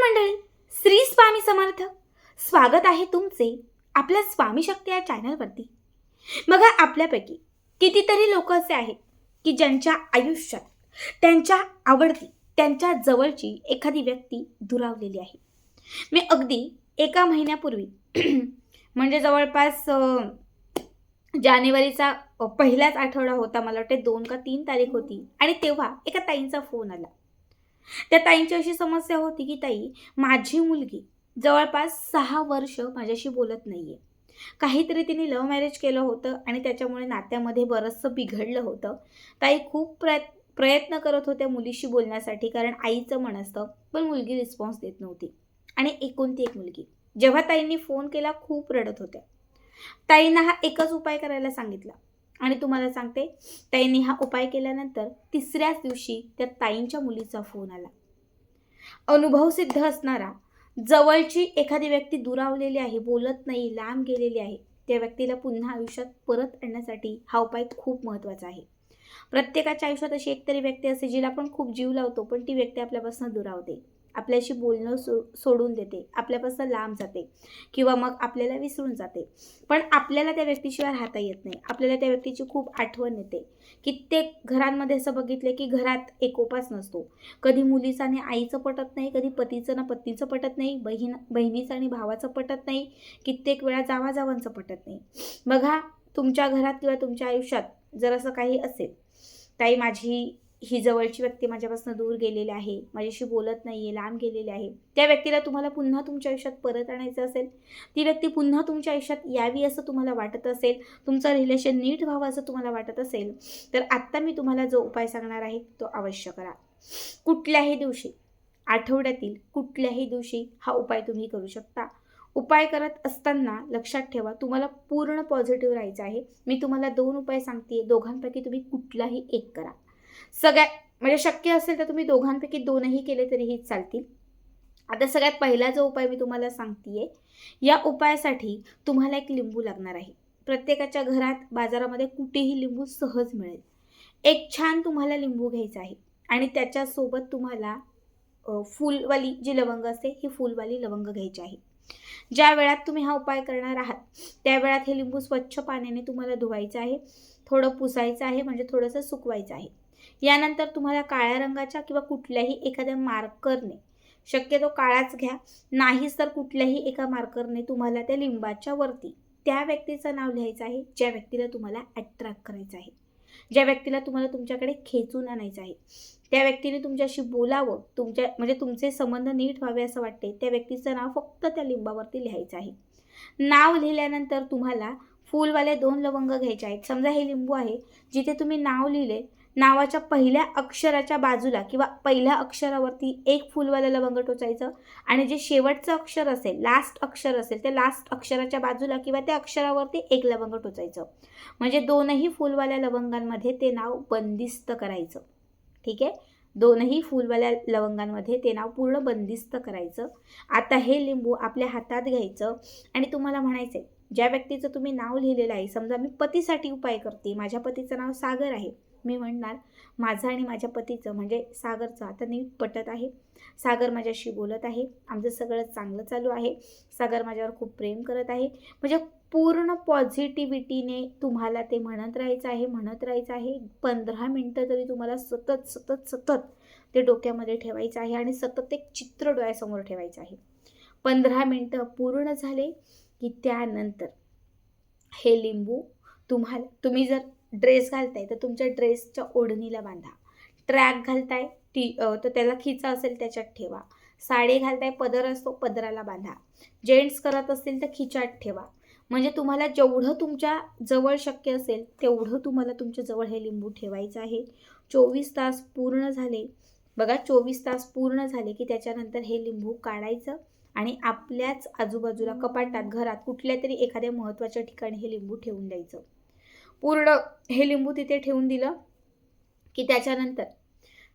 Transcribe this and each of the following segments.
मंडळी, श्री स्वामी समर्थ. स्वागत आहे तुमचे आपल्या स्वामी शक्ती या चॅनलवरती. बघा, आपल्यापैकी कितीतरी लोक असे आहेत की ज्यांच्या आयुष्यात त्यांच्या आवडती, त्यांच्या जवळची एखादी व्यक्ती दुरावलेली आहे. मी अगदी एका महिन्यापूर्वी म्हणजे जवळपास जानेवारीचा पहिलाच आठवडा होता, मला वाटते 2 का 3 तारीख होती, आणि तेव्हा एका ताईंचा फोन आला. त्या ताईंची अशी समस्या होती की ताई, माझी मुलगी जवळपास 6 वर्ष माझ्याशी बोलत नाहीये. काहीतरी तिने लव्ह मॅरेज केलं होतं आणि त्याच्यामुळे नात्यामध्ये बरंचसं बिघडलं होतं. ताई खूप प्रयत्न करत होत्या मुलीशी बोलण्यासाठी, कारण आईचं मन असतं, पण मुलगी रिस्पॉन्स देत नव्हती. आणि एकुलती एक मुलगी. जेव्हा ताईंनी फोन केला खूप रडत होत्या. ताईंना हा एकच उपाय करायला सांगितला, आणि तुम्हाला सांगते, ताईंनी हा उपाय केल्यानंतर तिसऱ्याच दिवशी त्या ताईंच्या मुलीचा फोन आला. अनुभव सिद्ध असणारा, जवळची एखादी व्यक्ती दुरावलेली आहे, बोलत नाही, लांब गेलेली आहे, त्या व्यक्तीला पुन्हा आयुष्यात परत आणण्यासाठी हा उपाय खूप महत्त्वाचा आहे. प्रत्येकाच्या आयुष्यात अशी एकतरी व्यक्ती असते जिला आपण खूप जीव लावतो, पण ती व्यक्ती आपल्यापासून दुरावते, आपल्याशी बोलणं सोडून देते, आपल्यापासून लांब जाते, किंवा मग आपल्याला विसरून जाते. पण आपल्याला त्या व्यक्तीशिवाय राहता येत नाही. आपल्याला त्या व्यक्तीची खूप आठवण येते. कित्येक घरांमध्ये असं बघितलं की घरात एकोपाच नसतो. कधी मुलीचं आणि आईचं पटत नाही, कधी पतीचं ना पत्नीचं पटत नाही, बहिणीचं आणि भावाचं पटत नाही, कित्येक वेळा जावाजावांचं पटत नाही. बघा, तुमच्या घरात किंवा तुमच्या आयुष्यात जर असं काही असेल, ताई माझी ही जवळची व्यक्ती माझ्यापासून दूर गेलेली आहे, माझ्याशी बोलत नाहीये, लांब गेलेली आहे, त्या व्यक्तीला तुम्हाला पुन्हा तुमच्या आयुष्यात परत आणायचं असेल, ती व्यक्ती पुन्हा तुमच्या आयुष्यात यावी असं तुम्हाला वाटत असेल, तुमचं रिलेशन नीट व्हावं असं तुम्हाला वाटत असेल, तर आत्ता मी तुम्हाला जो उपाय सांगणार आहे तो अवश्य करा. कुठल्याही दिवशी, आठवड्यातील कुठल्याही दिवशी हा उपाय तुम्ही करू शकता. उपाय करत असताना लक्षात ठेवा, तुम्हाला पूर्ण पॉझिटिव्ह राहायचं आहे. मी तुम्हाला 2 उपाय सांगते, दोघांपैकी तुम्ही कुठलाही एक करा. म्हणजे शक्य असेल तर तुम्ही दोघांपैकी 2ही केले तरीही चालतील. आता सगळ्यात पहिला जो उपाय मी तुम्हाला सांगतेय, या उपायासाठी तुम्हाला एक लिंबू लागणार आहे. प्रत्येकाच्या घरात, बाजारामध्ये कुठेही लिंबू सहज मिळेल. एक छान तुम्हाला लिंबू घ्यायचा आहे, आणि त्याच्यासोबत तुम्हाला फुलवाली जी लवंग असते, ही फुलवाली लवंग घ्यायची आहे. ज्या वेळात तुम्ही हा उपाय करणार आहात, त्या वेळात हे लिंबू स्वच्छ पाण्याने तुम्हाला धुवायचं आहे, थोडं पुसायचं आहे, म्हणजे थोडंसं सुकवायचं आहे. यानंतर तुम्हाला काळ्या रंगाच्या किंवा कुठल्याही एखाद्या मार्करने, शक्यतो काळाच घ्या, नाहीच तर कुठल्याही एका मार्करने तुम्हाला त्या लिंबाच्या वरती त्या व्यक्तीचं नाव लिहायचं आहे, ज्या व्यक्तीला तुम्हाला अट्रॅक्ट करायचं आहे, ज्या व्यक्तीला तुम्हाला तुमच्याकडे खेचून आणायचं आहे, त्या व्यक्तीने तुमच्याशी बोलावं, म्हणजे तुमचे संबंध नीट व्हावे असं वाटते, त्या व्यक्तीचं नाव फक्त त्या लिंबावरती लिहायचं आहे. नाव लिहिल्यानंतर तुम्हाला फुलवाले 2 लवंग घ्यायचे आहेत. समजा हे लिंबू आहे, जिथे तुम्ही नाव लिहिले, नावाच्या पहिल्या अक्षराच्या बाजूला किंवा पहिल्या अक्षरावरती एक फुलवालं लवंग टोचायचं, आणि जे शेवटचं अक्षर असेल, लास्ट अक्षर असेल, त्या लास्ट अक्षराच्या बाजूला किंवा त्या अक्षरावरती एक लवंग टोचायचं. म्हणजे 2ही फुलवाल्या लवंगांमध्ये ते नाव बंदिस्त करायचं. ठीक आहे, 2ही फुलवाल्या लवंगांमध्ये ते नाव पूर्ण बंदिस्त करायचं. आता हे लिंबू आपल्या हातात घ्यायचं, आणि तुम्हाला म्हणायचं आहे, ज्या व्यक्तीचं तुम्ही नाव लिहिलेलं आहे, समजा मी पतीसाठी उपाय करते, माझ्या पतीचं नाव सागर आहे, मी म्हणणार, माझं आणि माझ्या पतीचं म्हणजे सागरचं आता नीट पटत आहे, सागर माझ्याशी बोलत आहे, आमचं सगळं चांगलं चालू आहे, सागर माझ्यावर खूप प्रेम करत आहे. म्हणजे पूर्ण पॉझिटिव्हिटीने तुम्हाला ते म्हणत राहायचं आहे. 15 मिनटं तरी तुम्हाला सतत सतत सतत ते डोक्यामध्ये ठेवायचं आहे, आणि सतत एक चित्र डोळ्यासमोर ठेवायचं आहे. 15 मिनटं पूर्ण झाले की त्यानंतर हे लिंबू तुम्ही जर ड्रेस घालताय तर तुमच्या ड्रेसच्या ओढणीला बांधा, ट्रॅक घालताय तर त्याला खिचा असेल त्याच्यात ठेवा, साडी घालताय, पदर असतो, पदराला बांधा, जेंट्स करत असतील तर खिचात ठेवा. म्हणजे तुम्हाला जेवढं तुमच्या जवळ शक्य असेल तेवढं तुम्हाला तुमच्या जवळ हे लिंबू ठेवायचं आहे. 24 तास पूर्ण झाले, बघा 24 तास पूर्ण झाले की त्याच्यानंतर हे लिंबू काढायचं, आणि आपल्याच आजूबाजूला कपाटात, घरात कुठल्या तरी एखाद्या महत्त्वाच्या ठिकाणी हे लिंबू ठेवून द्यायचं. पूर्ण हे लिंबू तिथे ठेवून दिलं की त्याच्यानंतर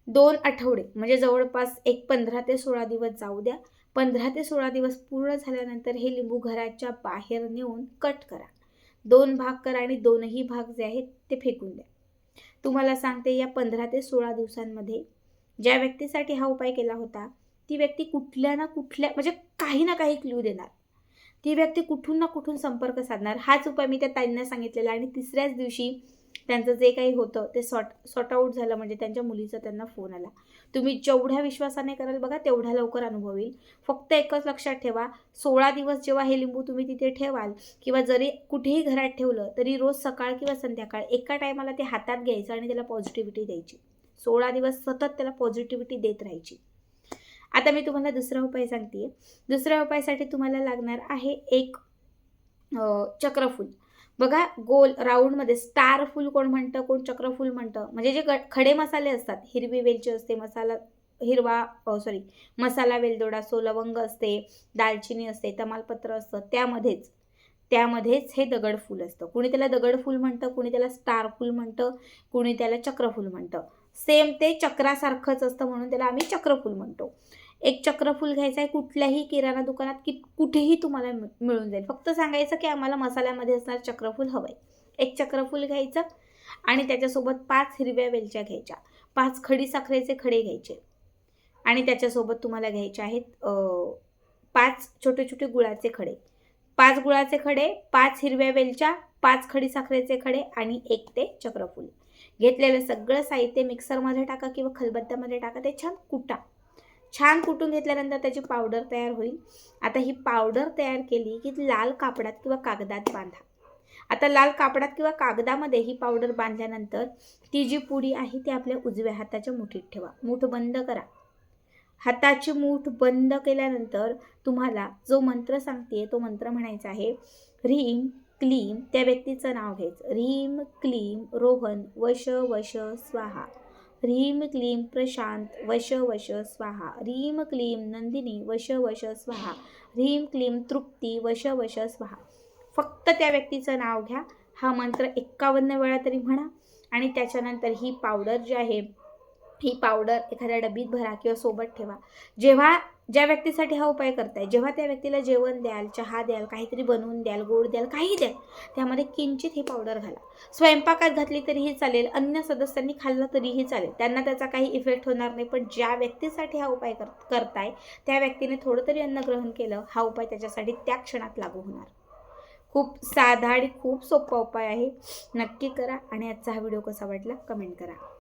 2 आठवडे, म्हणजे जवळपास एक 15 ते 16 दिवस जाऊ द्या. 15 ते 16 दिवस पूर्ण झाल्यानंतर हे लिंबू घराच्या बाहेर नेऊन कट करा, 2 भाग करा, आणि 2ही भाग जे आहेत ते फेकून द्या. तुम्हाला सांगते, या 15 ते 16 दिवसांमध्ये ज्या व्यक्तीसाठी हा उपाय केला होता ती व्यक्ती कुठल्या ना कुठल्या म्हणजे काही ना काही क्लू देणार. ती व्यक्ती कुठून ना कुठून संपर्क साधणार. हाच उपाय मी त्या ताईंना सांगितलेला आणि तिसऱ्याच दिवशी त्यांचं जे काही होतं ते सॉर्ट आऊट झालं. म्हणजे त्यांच्या मुलीचा त्यांना फोन आला. तुम्ही जेवढ्या विश्वासाने कराल बघा तेवढ्या लवकर अनुभव येईल. फक्त एकच लक्षात ठेवा, 16 दिवस जेव्हा हे लिंबू तुम्ही तिथे ठेवाल किंवा जरी कुठेही घरात ठेवलं तरी रोज सकाळ किंवा संध्याकाळ एका टायमाला ते हातात घ्यायचं आणि त्याला पॉझिटिव्हिटी द्यायची. 16 दिवस सतत त्याला पॉझिटिव्हिटी देत राहायची. आता मी तुम्हाला दुसरा उपाय सांगते. दुसऱ्या उपायासाठी तुम्हाला लागणार आहे एक चक्रफूल. बघा गोल राऊंडमध्ये स्टार फूल कोण म्हणतं, कोण चक्रफूल म्हणतं. म्हणजे जे खडे मसाले असतात, हिरवी वेलची असते, मसाला वेलदोडा असतो, लवंग असते, दालचिनी असते, तमालपत्र असतं, त्यामध्येच हे दगडफूल असतं. कुणी त्याला दगडफूल म्हणतं, कुणी त्याला स्टार फूल म्हणतं, कुणी त्याला चक्रफूल म्हणतं. सेम ते चक्रासारखंच असतं म्हणून त्याला आम्ही चक्रफूल म्हणतो. एक चक्रफूल घ्यायचं आहे. कुठल्याही किराणा दुकानात कुठेही तुम्हाला मिळून जाईल. फक्त सांगायचं की आम्हाला मसाल्यामध्ये असणार चक्रफूल हवं आहे. एक चक्रफूल घ्यायचं आणि त्याच्यासोबत 5 हिरव्या वेलच्या घ्यायच्या, 5 खडीसाखरेचे खडे घ्यायचे आणि त्याच्यासोबत तुम्हाला घ्यायचे आहेत 5 छोटे छोटे गुळाचे खडे. 5 गुळाचे खडे, 5 हिरव्या वेलच्या, 5 खडीसाखरेचे खडे आणि 1 ते चक्रफूल. घेतलेलं सगळं साहित्य मिक्सरमध्ये टाका किंवा खलबत्त्यामध्ये टाका. ते छान कुटून घेतल्यानंतर त्याची पावडर तयार होईल. आता ही पावडर तयार केली की लाल कापडात किंवा कागदात बांधा. आता लाल कापडात किंवा कागदामध्ये ही पावडर बांधल्यानंतर ती जी पुडी आहे ती आपल्या उजव्या हाताच्या मुठीत ठेवा. मूठ बंद करा. हाताची मूठ बंद केल्यानंतर तुम्हाला जो मंत्र सांगते तो मंत्र म्हणायचा आहे. ह्रीम क्लीम, त्या व्यक्तीचं नाव घ्यायचं. ह्रीम क्लीम रोहन वश वश स्वाहा. ह्रीम क्लीम प्रशांत वश वश स्वाहा. ह्रीम क्लीम नंदिनी वश वश स्वाहा. ह्रीम क्लीम तृप्ती वश वश स्वाहा. फक्त त्या व्यक्तीचं नाव घ्या. हा मंत्र 51 वेळा तरी म्हणा आणि त्याच्यानंतर ही पावडर जी आहे ही पावडर एखाद्या डबीत भरा किंवा सोबत ठेवा. ज्या व्यक्तीसाठी हा उपाय करताय, जेव्हा त्या व्यक्तीला जेवण द्याल, चहा द्याल, काहीतरी बनवून द्याल, गोड द्याल, काही द्याल, त्यामध्ये किंचित ही पावडर घाला. स्वयंपाकात घातली तरीही चालेल, अन्य सदस्यांनी खाल्लं तरीही चालेल, त्यांना त्याचा काही इफेक्ट होणार नाही. पण ज्या व्यक्तीसाठी हा उपाय करताय त्या व्यक्तीने थोडं तरी अन्न ग्रहण केलं, हा उपाय त्याच्यासाठी त्या क्षणात लागू होणार. खूप साधा आणि खूप सोपा उपाय आहे. नक्की करा आणि आजचा हा व्हिडिओ कसा वाटला कमेंट करा.